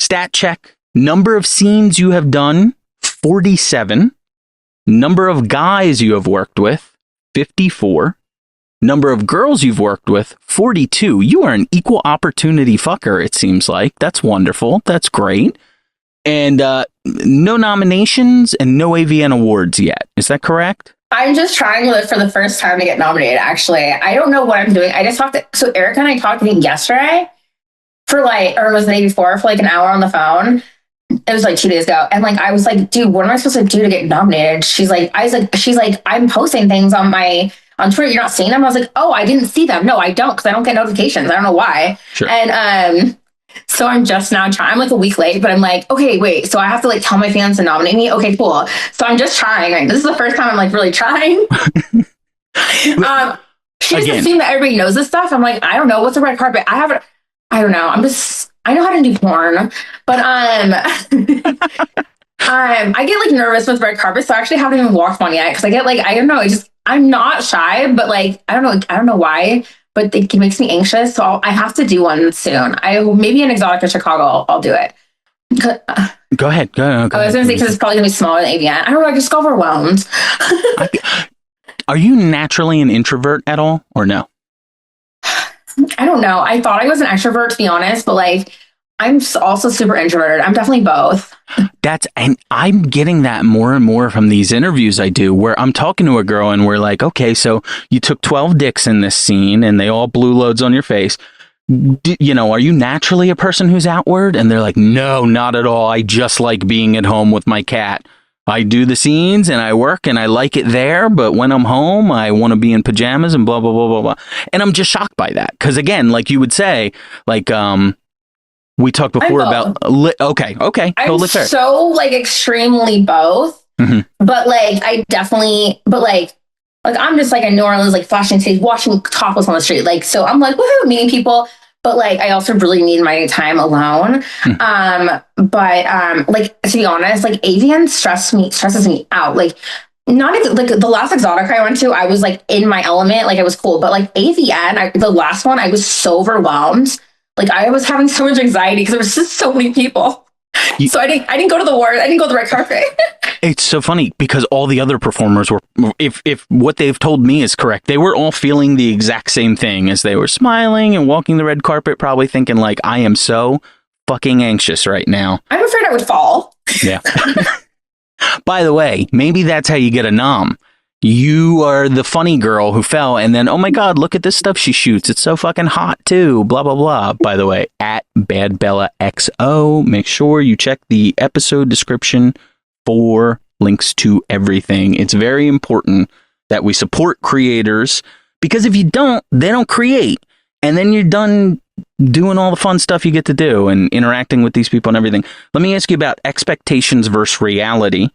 stat check, number of scenes you have done, 47. Number of guys you have worked with, 54. Number of girls you've worked with, 42. You are an equal opportunity fucker, it seems like. That's wonderful. That's great. And no nominations and no AVN awards yet. Is that correct? I'm just trying for the first time to get nominated, actually. I don't know what I'm doing. I just talked so Erica and I talked, I think, yesterday or it was the day before, for like an hour on the phone. It was like 2 days ago. And like, I was like, dude, what am I supposed to do to get nominated? She's like, I'm posting things on Twitter. You're not seeing them? I was like, oh, I didn't see them. No, I don't, because I don't get notifications. I don't know why. Sure. And so I'm just now trying. I'm like a week late, but I'm like, okay, wait. So I have to like tell my fans to nominate me? Okay, cool. So I'm just trying. Right? This is the first time I'm like really trying. She just assumed that everybody knows this stuff. I'm like, I don't know. What's the red carpet? I don't know. I know how to do porn, but I get like nervous with red carpet, so I actually haven't even walked one yet because I get like, I don't know, I'm not shy, but like I don't know why, but it makes me anxious. So I have to do one soon. Maybe in Exotica Chicago, I'll do it. Go ahead. I was going to say because it's probably going to be smaller than AVN. I don't know. I just got overwhelmed. Are you naturally an introvert at all, or no? I don't know. I thought I was an extrovert, to be honest, but like I'm also super introverted. I'm definitely both. And I'm getting that more and more from these interviews I do where I'm talking to a girl and we're like, okay, so you took 12 dicks in this scene and they all blew loads on your face. Are you naturally a person who's outward? And they're like, no, not at all. I just like being at home with my cat. I do the scenes and I work and I like it there. But when I'm home, I want to be in pajamas and blah, blah, blah, blah, blah. And I'm just shocked by that. Because again, like you would say, like, we talked before about okay. I'm so like extremely both, but like I definitely, like I'm just like in New Orleans, like flashing titties, watching topless on the street, like so I'm like woohoo, meeting people, but like I also really need my time alone. But like to be honest, like AVN stresses me out. Like not like the last Exotic I went to, I was like in my element, like it was cool, but like AVN, the last one, I was so overwhelmed. Like I was having so much anxiety because there was just so many people. So I didn't go to the ward. I didn't go to the red carpet. It's so funny because all the other performers were, if what they've told me is correct, they were all feeling the exact same thing as they were smiling and walking the red carpet, probably thinking like, I am so fucking anxious right now. I'm afraid I would fall. Yeah. By the way, maybe that's how you get a nom. You are the funny girl who fell, and then, oh my God, look at this stuff she shoots. It's so fucking hot, too. Blah, blah, blah. By the way, at Bad Bella XO, make sure you check the episode description for links to everything. It's very important that we support creators, because if you don't, they don't create. And then you're done doing all the fun stuff you get to do and interacting with these people and everything. Let me ask you about expectations versus reality.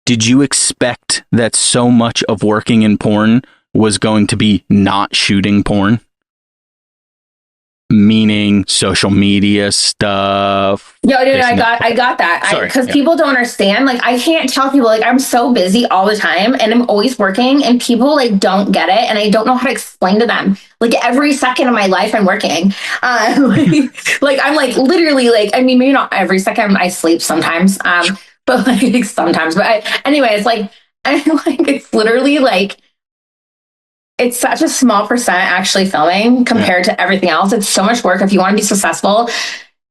Did you expect that so much of working in porn was going to be not shooting porn? Meaning social media stuff. No, dude, I got that. Because people don't understand. Like, I can't tell people, like, I'm so busy all the time and I'm always working, and people like don't get it, and I don't know how to explain to them. Like every second of my life, I'm working. Like I'm like literally like, I mean, maybe not every second. I sleep sometimes. But like sometimes. But anyway, it's like it's literally like, it's such a small percent actually filming compared to everything else. It's so much work. If you want to be successful,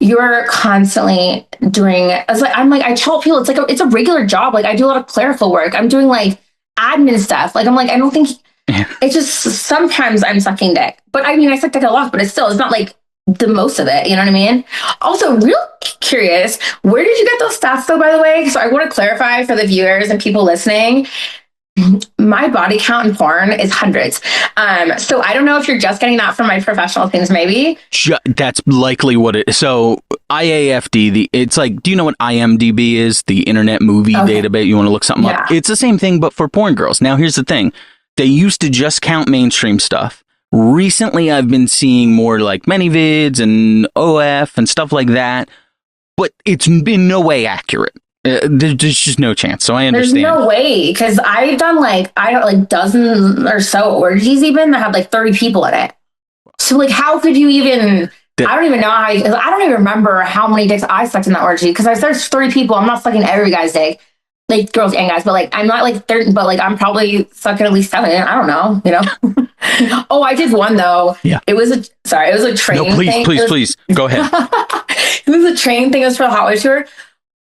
you're constantly doing. I tell people it's a regular job. Like I do a lot of clerical work. I'm doing like admin stuff. Like I'm like, I don't think it's just sometimes I'm sucking dick. But I mean, I suck dick a lot, but it's not like the most of it. You know what I mean? Also, real curious, where did you get those stats though, by the way? So I want to clarify for the viewers and people listening. My body count in porn is hundreds. So I don't know if you're just getting that from my professional things, maybe. That's likely what it is. So IAFD, it's like, do you know what IMDb is? The Internet Movie Database. You want to look something up? It's the same thing, but for porn girls. Now, here's the thing. They used to just count mainstream stuff. Recently, I've been seeing more like ManyVids and OF and stuff like that, but it's in no way accurate. There's just no chance. So I understand. There's no way, because I've done like dozen or so orgies even that had like 30 people in it. So like, how could you even? I don't even know how. I don't even remember how many dicks I sucked in that orgy, because if there's 30 people, I'm not sucking every guy's dick, like girls and guys. But like, I'm not like 30, but like I'm probably sucking at least 7. I don't know, you know. Oh, I did one though. Yeah. It was a train. No, please, thing. please, go ahead. It was a train thing. It was for the Hot Wheels tour.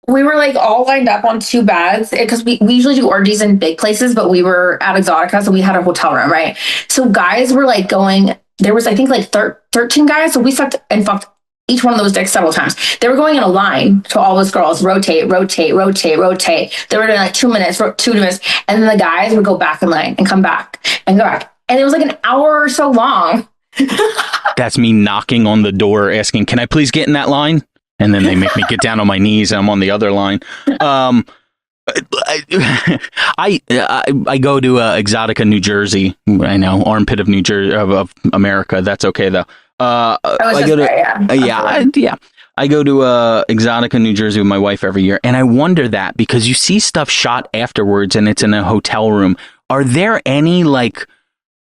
We were like all lined up on 2 beds, because we usually do orgies in big places, but we were at Exotica, so we had a hotel room, right? So guys were like going, there was I think like 13 guys, so we sucked and fucked each one of those dicks several times. They were going in a line to all those girls, rotate. They were doing like 2 minutes, 2 minutes, and then the guys would go back in line and come back and go back. And it was like an hour or so long. That's me knocking on the door asking, can I please get in that line? And then they make me get down on my knees and I'm on the other line. I go to Exotica, New Jersey. I know, armpit of New Jersey, of America. That's okay though. I go to Exotica, New Jersey with my wife every year, and I wonder that, because you see stuff shot afterwards and it's in a hotel room. Are there any like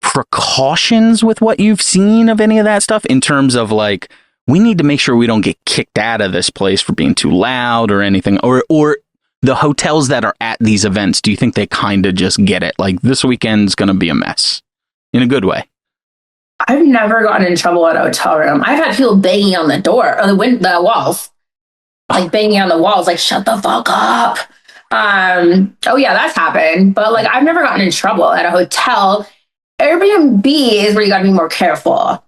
precautions with what you've seen of any of that stuff, in terms of like, we need to make sure we don't get kicked out of this place for being too loud or anything, or the hotels that are at these events, do you think they kind of just get it? Like, this weekend's going to be a mess in a good way. I've never gotten in trouble at a hotel room. I've had people banging on the door or the walls, like banging on the walls, like, shut the fuck up. Oh yeah, that's happened. But like, I've never gotten in trouble at a hotel. Airbnb is where you got to be more careful.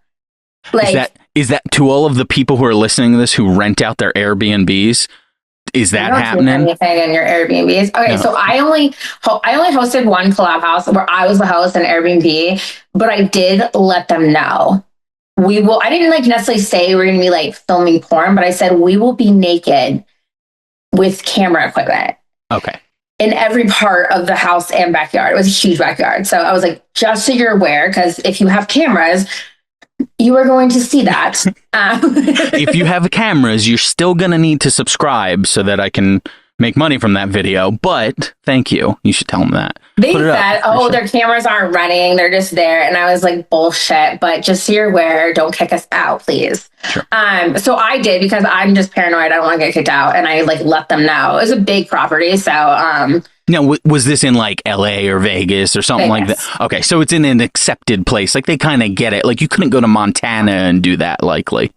Like, is that to all of the people who are listening to this who rent out their Airbnbs? Is that happening? Anything in your Airbnbs? Okay, no. So I only hosted one collab house where I was the host in Airbnb, but I did let them know I didn't like necessarily say we're going to be like filming porn, but I said we will be naked with camera equipment. Okay. In every part of the house and backyard. It was a huge backyard. So I was like, just so you're aware, because if you have cameras, you are going to see that. If you have cameras, you're still going to need to subscribe so that I can make money from that video. But thank you. You should tell them that. They Put it up, said, for "Oh, sure. their cameras aren't running; they're just there." And I was like, "Bullshit!" But just so you're aware, don't kick us out, please. Sure. So I did because I'm just paranoid. I don't want to get kicked out, and I like let them know. It was a big property, so Now, was this in like LA or Vegas or something like Vegas. that? Okay, so it's in an accepted place. Like they kind of get it. Like you couldn't go to Montana and do that, likely.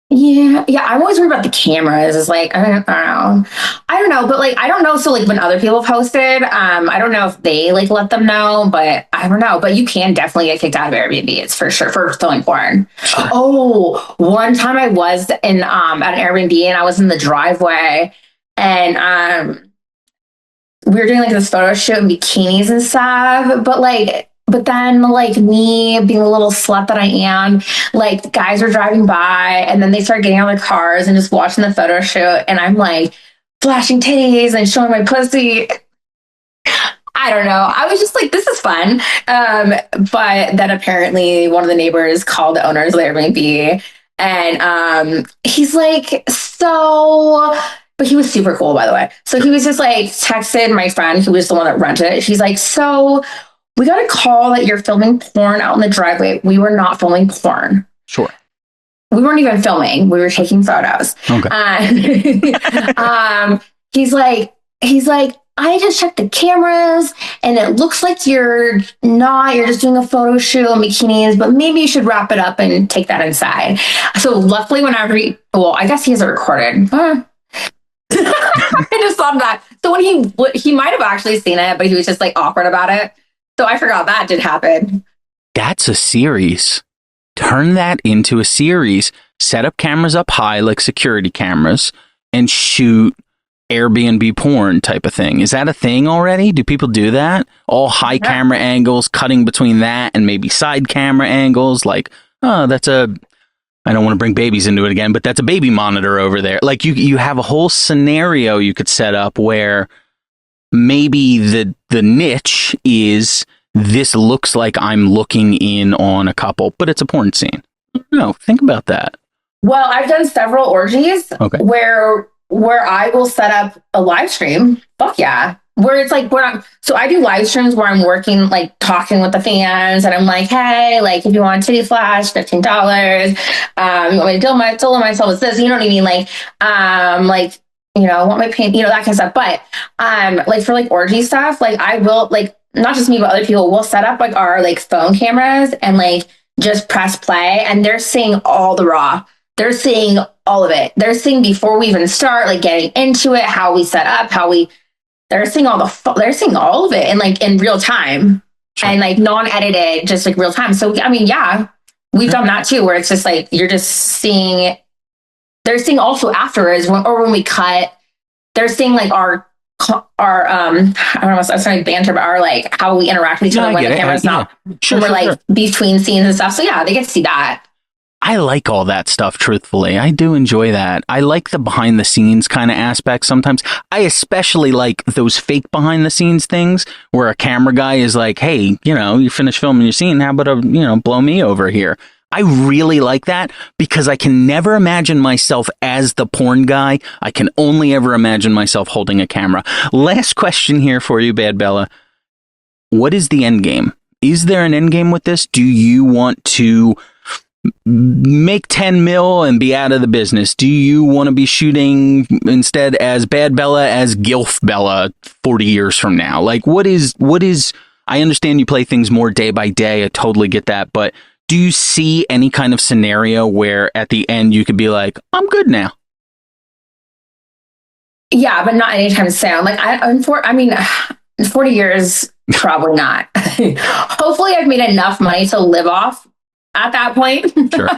Yeah. I'm always worried about the cameras. It's like I don't know, but like I don't know. So like when other people posted, I don't know if they like let them know, but I don't know. But you can definitely get kicked out of Airbnb. It's for sure for filming porn. Sure. Oh, one time I was in at an Airbnb and I was in the driveway and we were doing like this photo shoot in bikinis and stuff, but then like me being a little slut that I am, like guys were driving by and then they started getting out of their cars and just watching the photo shoot and I'm like flashing titties and showing my pussy. I don't know. I was just like, this is fun. But then apparently one of the neighbors called the owners of the Airbnb and he's like, but he was super cool, by the way. So he was just like texted my friend who was the one that rented it. She's like, so we got a call that you're filming porn out in the driveway. We were not filming porn. Sure. We weren't even filming. We were taking photos. Okay. He's like, I just checked the cameras and it looks like you're just doing a photo shoot in bikinis, but maybe you should wrap it up and take that inside. So luckily whenever I guess he has it recorded. I just thought of that. So when he might have actually seen it, but he was just like awkward about it. So I forgot that did happen. That's a series. Turn that into a series. Set up cameras up high like security cameras and shoot Airbnb porn type of thing. Is that a thing already? Do people do that? All high camera angles, cutting between that and maybe side camera angles. Like, oh, I don't want to bring babies into it again, but that's a baby monitor over there. Like you have a whole scenario you could set up where maybe the niche is this looks like I'm looking in on a couple, but it's a porn scene. No, think about that. Well, I've done several orgies where I will set up a live stream. Fuck yeah. Where it's like, so I do live streams where I'm working, like talking with the fans and I'm like, hey, like if you want a titty flash, $15. You want me to dildo myself with this, you know what I mean? Like, I want my paint, that kind of stuff. But, like for like orgy stuff, like I will like, not just me, but other people will set up like our like phone cameras and like just press play and they're seeing all the raw. They're seeing all of it. They're seeing before we even start, like getting into it, how we set up, they're seeing they're seeing all of it in like in real time and like non-edited, just like real time. So, I mean, yeah, we've done that too, where it's just like, you're just seeing, they're seeing also afterwards when we cut, they're seeing like our I don't know, I'm trying to banter, but our like how we interact with each other when the camera's not, when we're like between scenes and stuff. So yeah, they get to see that. I like all that stuff, truthfully. I do enjoy that. I like the behind the scenes kind of aspects sometimes. I especially like those fake behind the scenes things where a camera guy is like, hey, you finished filming your scene. How about, blow me over here? I really like that because I can never imagine myself as the porn guy. I can only ever imagine myself holding a camera. Last question here for you, Bad Bella. What is the end game? Is there an end game with this? Do you want to make 10 mil and be out of the business? Do you want to be shooting instead as Bad Bella as Gilf Bella 40 years from now? Like what is, I understand you play things more day by day. I totally get that. But do you see any kind of scenario where at the end you could be like, I'm good now? Yeah, but not anytime soon. Like 40 years, probably not. Hopefully I've made enough money to live off at that point. Sure.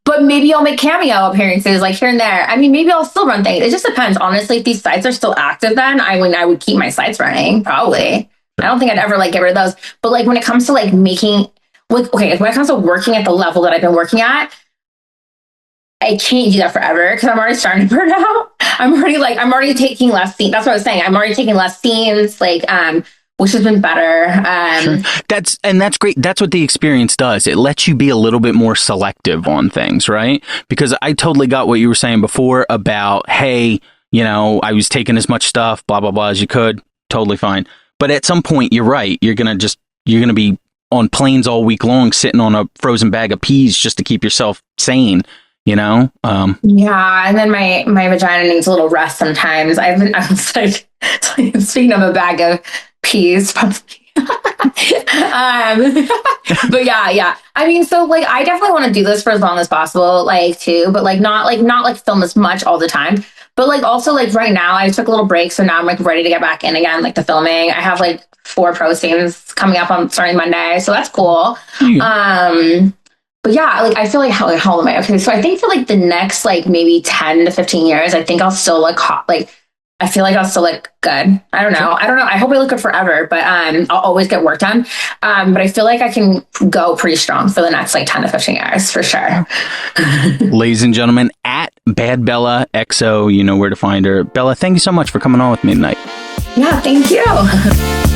But maybe I'll make cameo appearances like here and there. I mean, maybe I'll still run things. It just depends. Honestly, if these sites are still active, then I would keep my sites running, probably. I don't think I'd ever like get rid of those. But like when it comes to like when it comes to working at the level that I've been working at, I can't do that forever because I'm already starting to burn out. I'm already taking less scenes. That's what I was saying. I'm already taking less scenes, which has been better. Sure. That's great. That's what the experience does. It lets you be a little bit more selective on things, right? Because I totally got what you were saying before about, hey, you know, I was taking as much stuff, blah, blah, blah, as you could. Totally fine. But at some point, you're right. You're going to be on planes all week long, sitting on a frozen bag of peas just to keep yourself sane, you know? Yeah. And then my vagina needs a little rest sometimes. I was like, speaking of a bag of peas, but yeah. I mean, so like, I definitely want to do this for as long as possible, like too, but like not film as much all the time. But like also like right now I took a little break, so now I'm like ready to get back in again, like the filming. I have like 4 pro scenes coming up on starting Monday, so that's cool. But yeah, like I feel like how old am I? Okay, so I think for like the next like maybe 10 to 15 years, I think I'll still like I feel like I'll still look good. I don't know. I hope I look good forever, but I'll always get work done. But I feel like I can go pretty strong for the next like 10 to 15 years for sure. Ladies and gentlemen, at Bad Bella XO, you know where to find her. Bella, thank you so much for coming on with me tonight. Yeah, thank you.